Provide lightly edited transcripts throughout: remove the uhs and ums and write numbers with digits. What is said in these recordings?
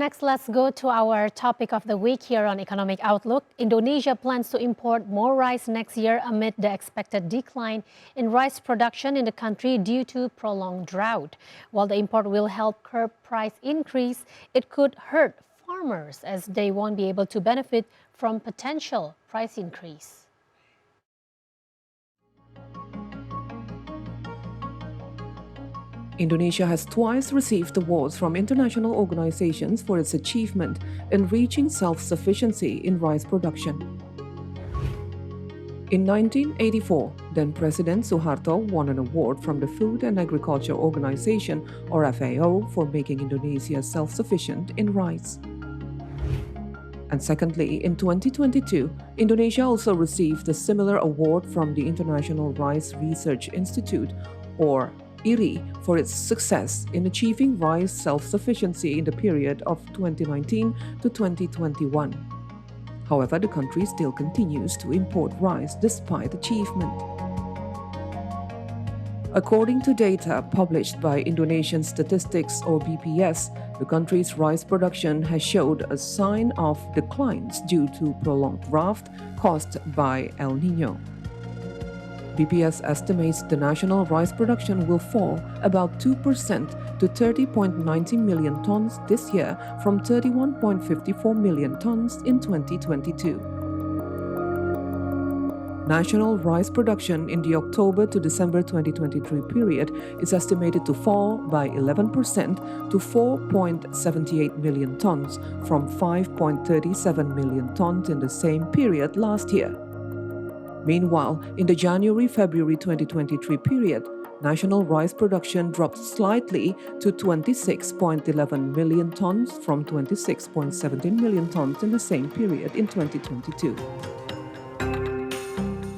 Next, let's go to our topic of the week here on Economic Outlook. Indonesia plans to import more rice next year amid the expected decline in rice production in the country due to prolonged drought. While the import will help curb price increase, it could hurt farmers as they won't be able to benefit from potential price increase. Indonesia has twice received awards from international organizations for its achievement in reaching self-sufficiency in rice production. In 1984, then-President Suharto won an award from the Food and Agriculture Organization, or FAO, for making Indonesia self-sufficient in rice. And secondly, in 2022, Indonesia also received a similar award from the International Rice Research Institute, or IRI, for its success in achieving rice self-sufficiency in the period of 2019 to 2021. However, the country still continues to import rice despite achievement. According to data published by Indonesian Statistics, or BPS, the country's rice production has showed a sign of declines due to prolonged drought caused by El Niño. BPS estimates the national rice production will fall about 2% to 30.90 million tons this year from 31.54 million tons in 2022. National rice production in the October to December 2023 period is estimated to fall by 11% to 4.78 million tons from 5.37 million tons in the same period last year. Meanwhile, in the January-February 2023 period, national rice production dropped slightly to 26.11 million tons from 26.17 million tons in the same period in 2022.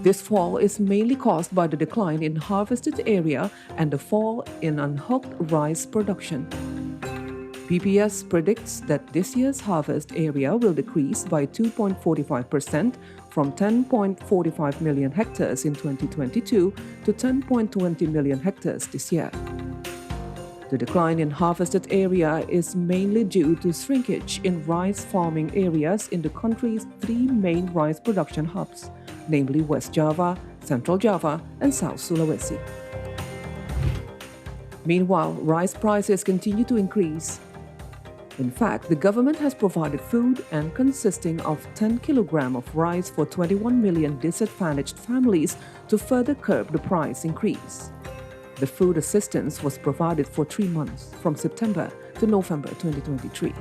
This fall is mainly caused by the decline in harvested area and the fall in unhusked rice production. BPS predicts that this year's harvest area will decrease by 2.45% from 10.45 million hectares in 2022 to 10.20 million hectares this year. The decline in harvested area is mainly due to shrinkage in rice farming areas in the country's three main rice production hubs, namely West Java, Central Java, and South Sulawesi. Meanwhile, rice prices continue to increase. In fact, the government has provided food and consisting of 10 kilograms of rice for 21 million disadvantaged families to further curb the price increase. The food assistance was provided for 3 months, from September to November 2023.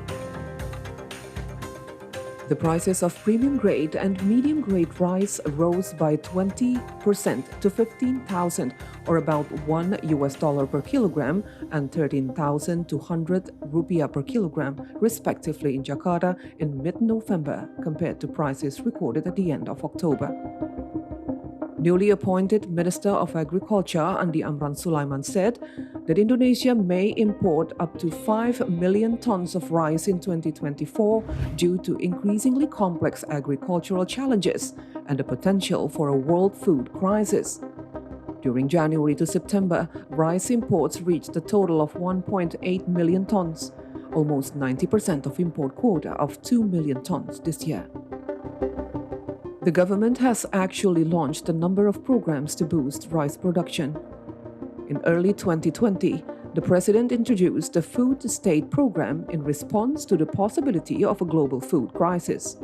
The prices of premium grade and medium grade rice rose by 20% to 15,000 or about $1 per kilogram and 13,200 rupiah per kilogram, respectively, in Jakarta in mid-November compared to prices recorded at the end of October. Newly appointed Minister of Agriculture Andi Amran Sulaiman said that Indonesia may import up to 5 million tons of rice in 2024 due to increasingly complex agricultural challenges and the potential for a world food crisis. During January to September, rice imports reached a total of 1.8 million tons, almost 90% of import quota of 2 million tons this year. The government has actually launched a number of programs to boost rice production. In early 2020, the president introduced the Food State Program in response to the possibility of a global food crisis.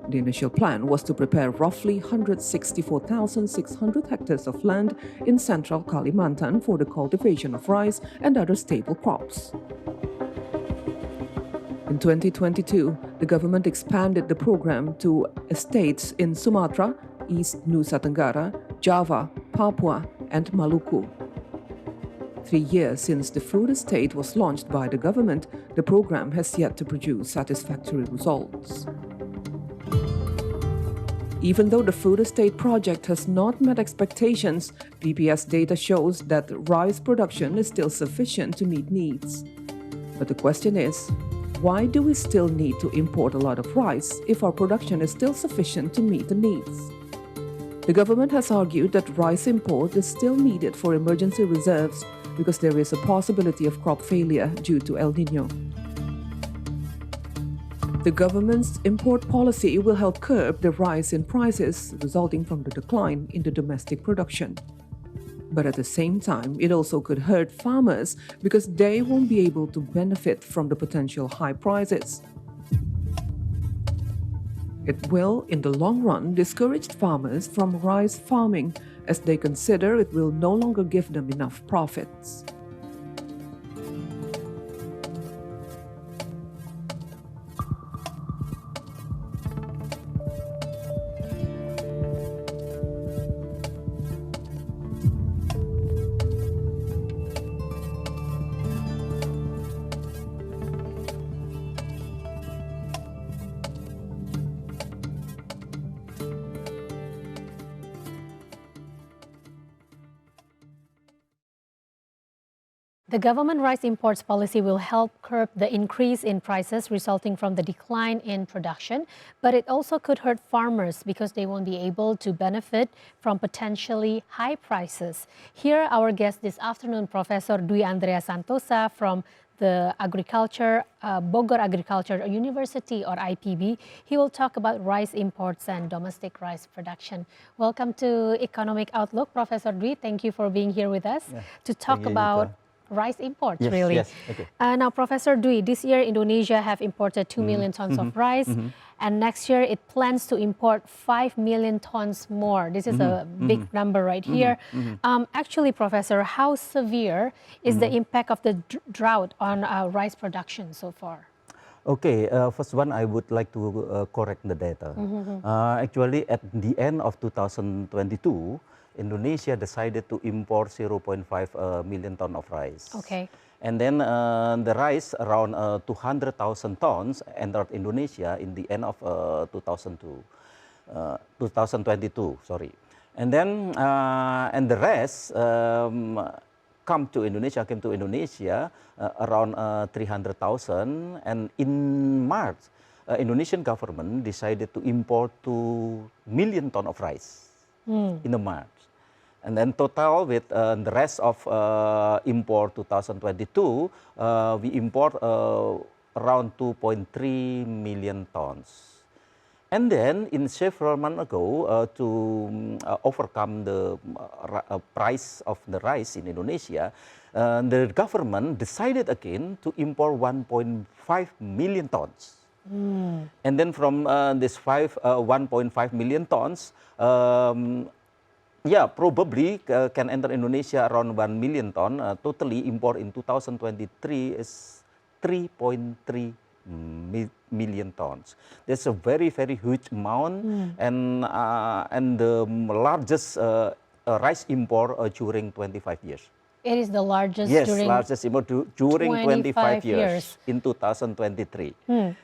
The initial plan was to prepare roughly 164,600 hectares of land in central Kalimantan for the cultivation of rice and other staple crops. In 2022, the government expanded the program to estates in Sumatra, East Nusa Tenggara, Java, Papua, and Maluku. 3 years since the food estate was launched by the government, the program has yet to produce satisfactory results. Even though the food estate project has not met expectations, BPS data shows that rice production is still sufficient to meet needs. But the question is, why do we still need to import a lot of rice if our production is still sufficient to meet the needs? The government has argued that rice import is still needed for emergency reserves because there is a possibility of crop failure due to El Niño. The government's import policy will help curb the rise in prices resulting from the decline in the domestic production. But at the same time, it also could hurt farmers because they won't be able to benefit from the potential high prices. It will, in the long run, discourage farmers from rice farming as they consider it will no longer give them enough profits. The government rice imports policy will help curb the increase in prices resulting from the decline in production, but it also could hurt farmers because they won't be able to benefit from potentially high prices. Here, our guest this afternoon, Professor Dwi Andreas Santosa from the Bogor Agricultural University, or IPB. He will talk about rice imports and domestic rice production. Welcome to Economic Outlook, Professor Dwi. Thank you for being here with us to talk about rice imports, really. Yes, okay. Now, Professor Dwi, this year Indonesia have imported 2 million tons of rice, and next year it plans to import 5 million tons more. This is a big number right here. Actually, Professor, how severe is the impact of the drought on rice production so far? Okay, first one, I would like to correct the data. Actually, at the end of 2022, Indonesia decided to import 0.5 million ton of rice. Okay. And then the rice, around 200,000 tons, entered Indonesia in the end of 2022. Sorry. And then and the rest came to Indonesia around 300,000. And in March, Indonesian government decided to import 2 million ton of rice in the March. And then total with the rest of import 2022, we import around 2.3 million tons. And then in several months ago, to overcome the price of the rice in Indonesia, the government decided again to import 1.5 million tons. And then from this 1.5 million tons, probably can enter Indonesia around 1 million ton. Totally import in 2023 is 3.3 million tons. That's a very, very huge amount, and the largest rice import during 25 years. It is the largest during largest import during 25 years in 2023.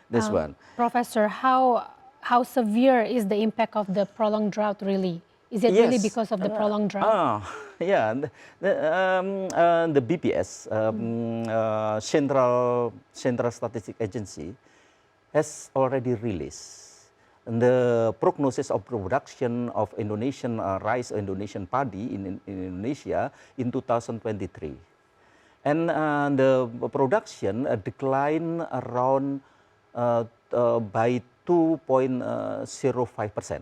This one. Professor, how severe is the impact of the prolonged drought really? Is it really because of the prolonged drought? The BPS, Central Statistic Agency, has already released the prognosis of production of Indonesian rice, Indonesian paddy in Indonesia in 2023. And the production declined around by 2.05%.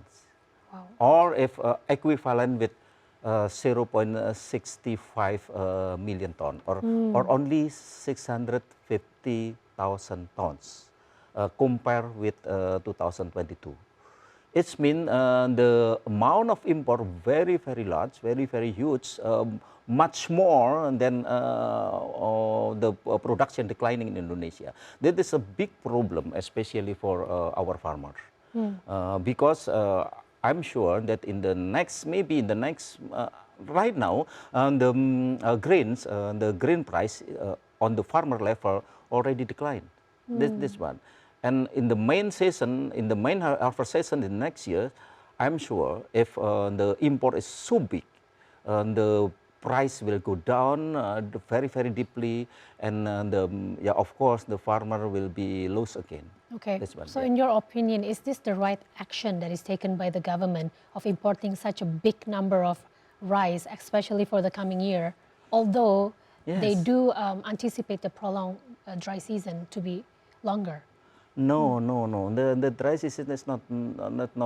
Wow. Or if equivalent with 0.65 million ton, or only 650,000 tons, compared with 2022. It means the amount of import very, very large, very, very huge, much more than the production declining in Indonesia. That is a big problem, especially for our farmers, because I'm sure that in the next, right now, the grains, the grain price on the farmer level already declined. This one. And in the main season, in the main harvest season in next year, I'm sure if the import is so big, the price will go down very, very deeply, and of course, the farmer will be lose again. Okay, so in your opinion, is this the right action that is taken by the government of importing such a big number of rice, especially for the coming year, although they do anticipate the prolonged dry season to be longer? No, no, no. The dry season is not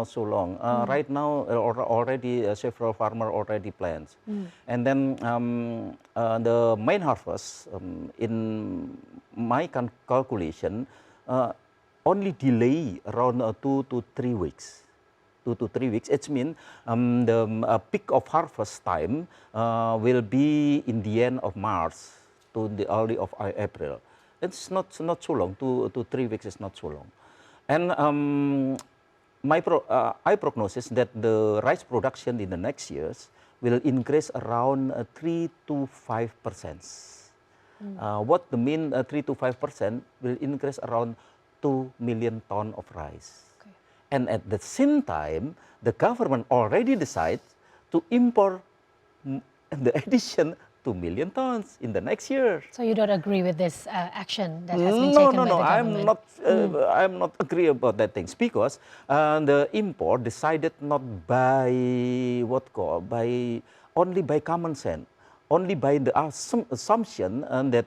so long. Right now, already several farmer already plants, and then the main harvest in my calculation only delay around 2 to 3 weeks. 2 to 3 weeks. It means the peak of harvest time will be in the end of March to the early of April. It's not so long. 2 to 3 weeks is not so long, and I prognosis that the rice production in the next years will increase around 3 to 5%. What the mean 3 to 5% will increase around 2 million tons of rice. Okay. And at the same time, the government already decides to import the addition 2 million tons in the next year. So you don't agree with this action that has been taken by the government? I'm not agree about that things because the import decided not by only by common sense, only by the assumption that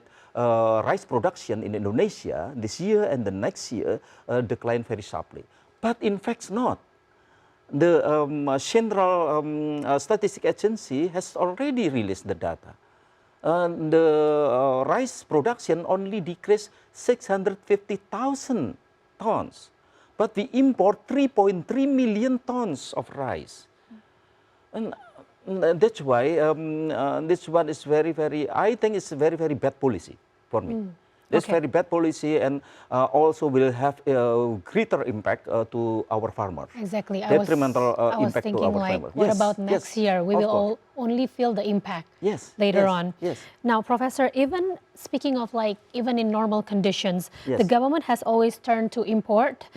rice production in Indonesia this year and the next year decline very sharply. But in fact not. The Central Statistic Agency has already released the data. The rice production only decreased 650,000 tons, but we import 3.3 million tons of rice. And that's why this one is I think it's very bad policy for me. This very bad policy and also will have a greater impact to our farmers. Exactly. Detrimental I was impact thinking to our like, farmers. what Yes, about next yes, year? We of will course. only feel the impact Yes, later yes, on. yes. Now, Professor, even speaking of like, even in normal conditions, Yes. the government has always turned to import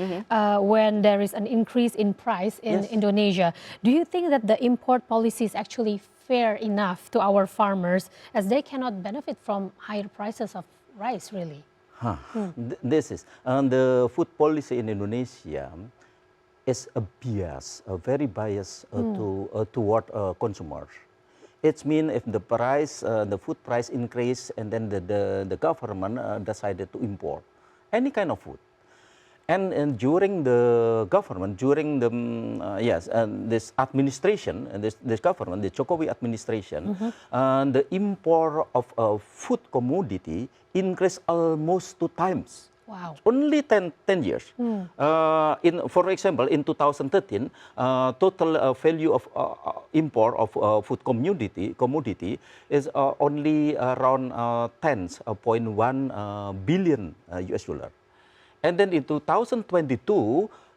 when there is an increase in price in Yes. Indonesia. Do you think that the import policy is actually fair enough to our farmers as they cannot benefit from higher prices of rice, really? This is the food policy in Indonesia is a bias, a very biased toward consumers. It means if the price, the food price increase, and then the government decided to import any kind of food, and during the government, during the this administration, this government, the Jokowi administration, the import of food commodity increased almost 2 times. Wow. Only 10 years. For example, in 2013, total value of import of food commodity is only around 10.1 billion US dollar. And then in 2022,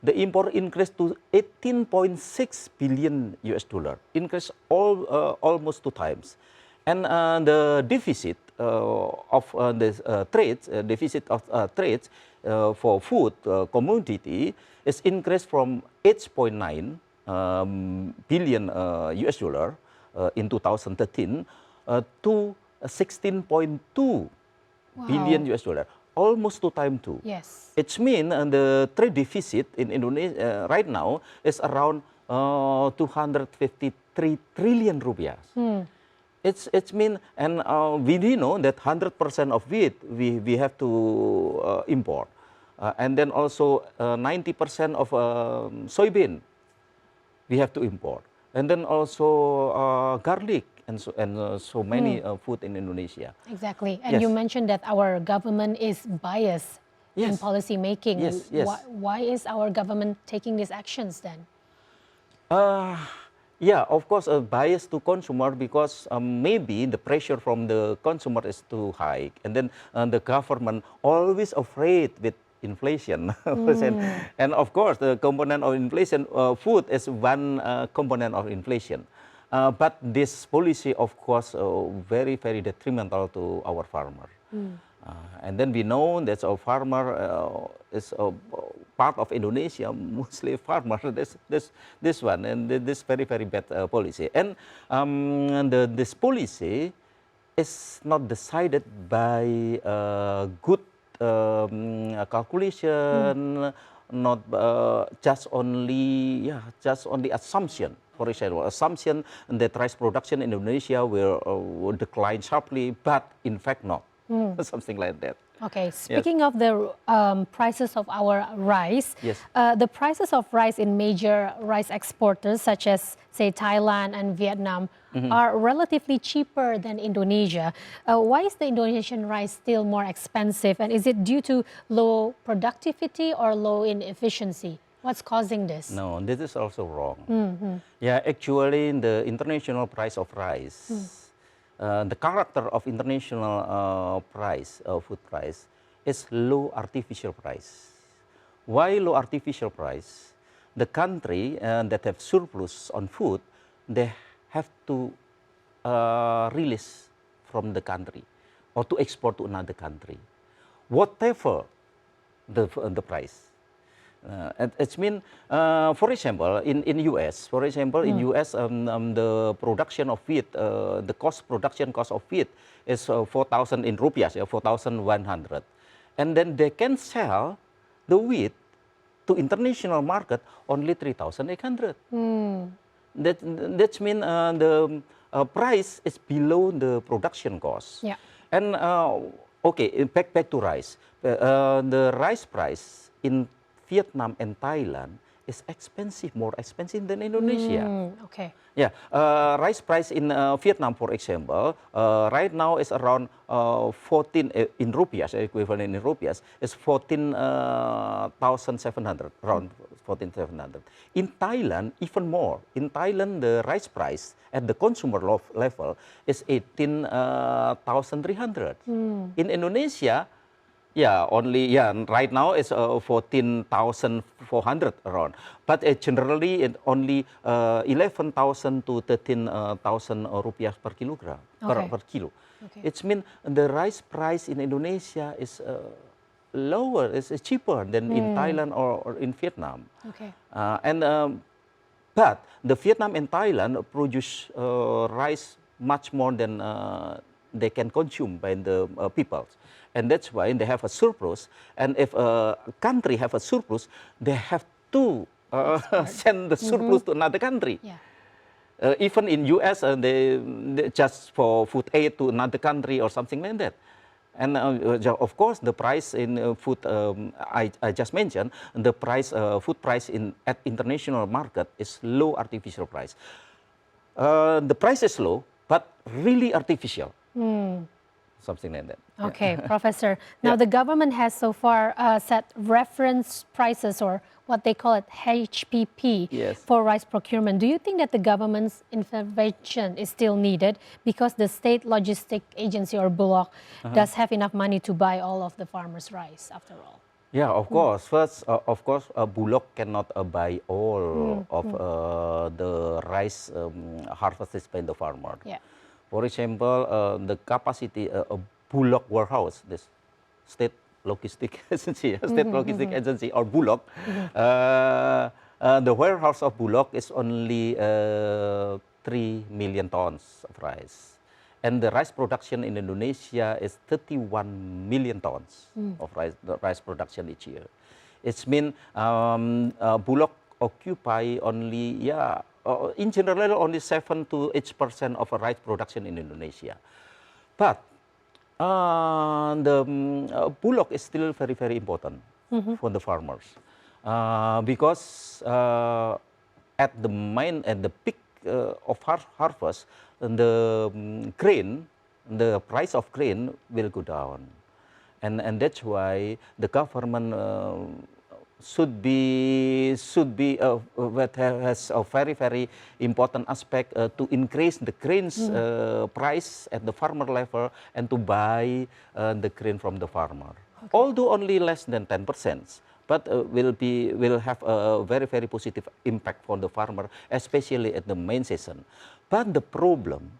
the import increased to 18.6 billion US dollar, increased almost 2 times. And the deficit of the trades, deficit of trades for food commodity is increased from 8.9 billion US dollar in 2013 to 16.2 billion US dollar, almost 2 times too. Yes. It means the trade deficit in Indonesia right now is around 253 trillion rupiah. It's mean, and we know that 100% of wheat we have to import, and then also 90% of soybean we have to import, and then also garlic and so many food in Indonesia. Exactly. And Yes. you mentioned that our government is biased in Yes. policy making. Yes, yes. Why is our government taking these actions then? Yeah, of course, a bias to consumer because maybe the pressure from the consumer is too high, and then the government always afraid with inflation. And of course, the component of inflation, food is one component of inflation. But this policy, of course, very detrimental to our farmer. And then we know that our farmer is part of Indonesia, mostly farmer. This one, and this very bad policy. And this policy is not decided by good calculation, not just only assumption. For example, assumption that rice production in Indonesia will decline sharply, but in fact not. Something like that. Okay, speaking of the prices of our rice, Yes. The prices of rice in major rice exporters such as, say, Thailand and Vietnam are relatively cheaper than Indonesia. Why is the Indonesian rice still more expensive? And is it due to low productivity or low in efficiency? What's causing this? No, this is also wrong. Yeah, actually, the international price of rice, the character of international price, food price, is low artificial price. Why low artificial price? The country that have surplus on food, they have to release from the country or to export to another country, whatever the price. It's mean, for example, in US, in US, the production of wheat, the production cost of wheat is 4,000 in rupiahs, 4,100, and then they can sell the wheat to international market only 3,800. That mean the price is below the production cost. Yeah. And okay, back to rice. The rice price in Vietnam and Thailand is expensive, more expensive than Indonesia. Okay. Yeah, rice price in Vietnam, for example, right now is around 14 in rupiahs, equivalent in rupiahs, is 14,700, around 14,700. In Thailand, even more. In Thailand, the rice price at the consumer level is 18,300. In Indonesia, yeah, right now it's 14,400 around. But generally, it only 11,000 to 13,000 rupiah per kilogram, per kilo. Okay. It means the rice price in Indonesia is lower, is cheaper than in Thailand or in Vietnam. Okay. But the Vietnam and Thailand produce rice much more than they can consume by the people. And that's why they have a surplus. And if a country have a surplus, they have to send the surplus to another country. Yeah. Even in US, they just for food aid to another country or something like that. And of course, the price in food, I just mentioned, the price, food price at international market is low artificial price. The price is low, but really artificial. Something like that. Okay, Professor. Now, the government has so far set reference prices, or what they call it HPP, for rice procurement. Do you think that the government's intervention is still needed because the state logistic agency or Bulog does have enough money to buy all of the farmers' rice after all? Yeah, of course. First, of course, Bulog cannot buy all of the rice harvested by the farmer. Yeah. For example, the capacity of Bulog warehouse, this state logistic agency, or Bulog, the warehouse of Bulog is only 3 million tons of rice. And the rice production in Indonesia is 31 million tons of rice production each year. It means Bulog occupy only, in general, only 7 to 8% of rice production in Indonesia. But the Bulog is still very, very important for the farmers because at the peak of harvest, the grain, the price of grain will go down, and that's why the government should be has a very, very important aspect to increase the grains price at the farmer level and to buy the grain from the farmer. Although only less than 10%, but will have a very, very positive impact for the farmer, especially at the main season. But the problem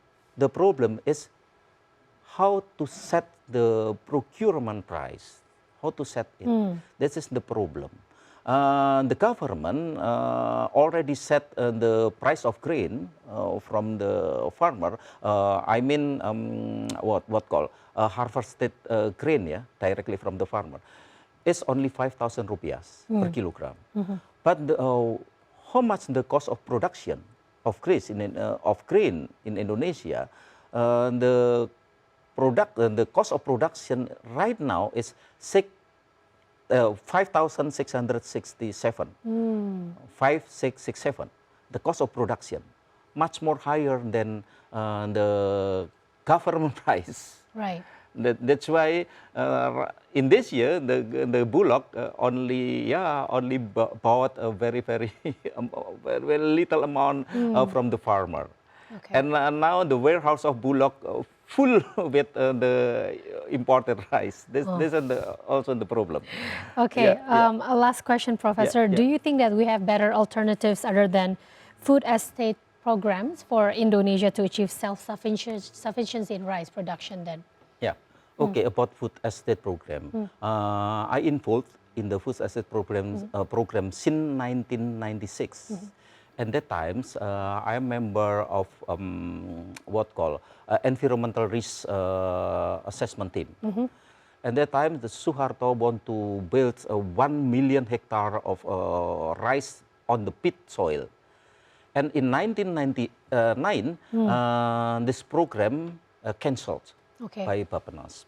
is how to set the procurement price, how to set it. This is the problem. The government already set the price of grain from the farmer. I mean, what called harvested grain, directly from the farmer. It's only 5,000 rupiahs per kilogram. But how much the cost of production of grain in Indonesia? The the cost of production right now is 5,667. 5,667. The cost of production, much more higher than the government price. Right. That's why in this year the bullock only bought a very very very little amount from the farmer. Okay. And now the warehouse of bullock full with the imported rice. This is also the problem. Okay. Yeah. A last question, Professor. Yeah. Do you think that we have better alternatives other than food estate programs for Indonesia to achieve self-sufficiency in rice production then? Yeah. Okay, about food estate program. I involved in the food estate program since 1996. And that times, I am member of environmental risk assessment team. And that time, the Suharto want to build 1 million hectare of rice on the pit soil. And in 1999, this program cancelled. Okay. By Bapenas,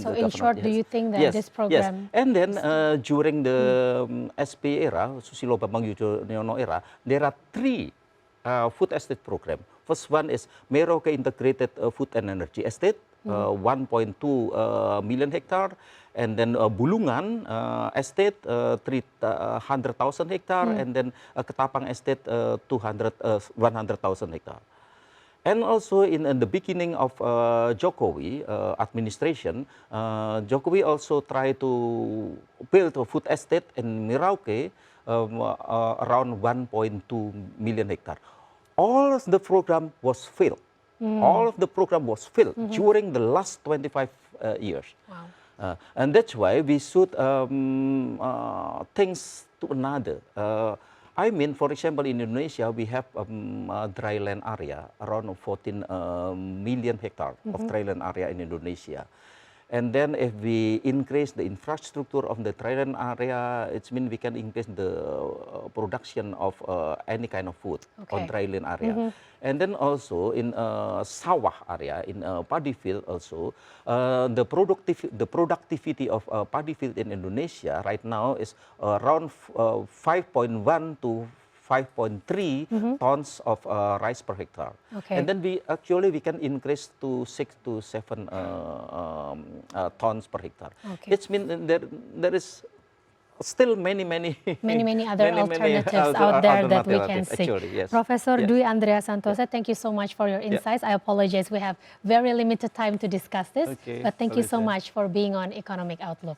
So in short, do you think that this program... Yes, and then during the SP era, Susilo Bambang Yudhoyono era, there are 3 food estate program. First one is Merauke Integrated Food and Energy Estate, 1.2 million hectare, and then Bulungan Estate, 300,000 hectare, and then Ketapang Estate, 100,000 hectare. And also in the beginning of Jokowi administration, Jokowi also tried to build a food estate in Merauke around 1.2 million hectare. All of the program was failed. All of the program was failed during the last 25 years. Wow. And that's why we should think to another. I mean, for example, in Indonesia, we have dry land area, around 14 million hectare of dry land area in Indonesia. And then if we increase the infrastructure of the dry land area, it means we can increase the production of any kind of food on dry land area. And then also in sawah area, in paddy field also, the productivity of paddy field in Indonesia right now is around 5.1 to 5.3 tons of rice per hectare. Okay. And then we can increase to 6 to 7 tons per hectare. Okay. It means there is still many other alternatives out there that we can see. Actually, yes. Professor Dwi Andreas Santosa, thank you so much for your insights. I apologize, we have very limited time to discuss this, but thank you so much for being on Economic Outlook.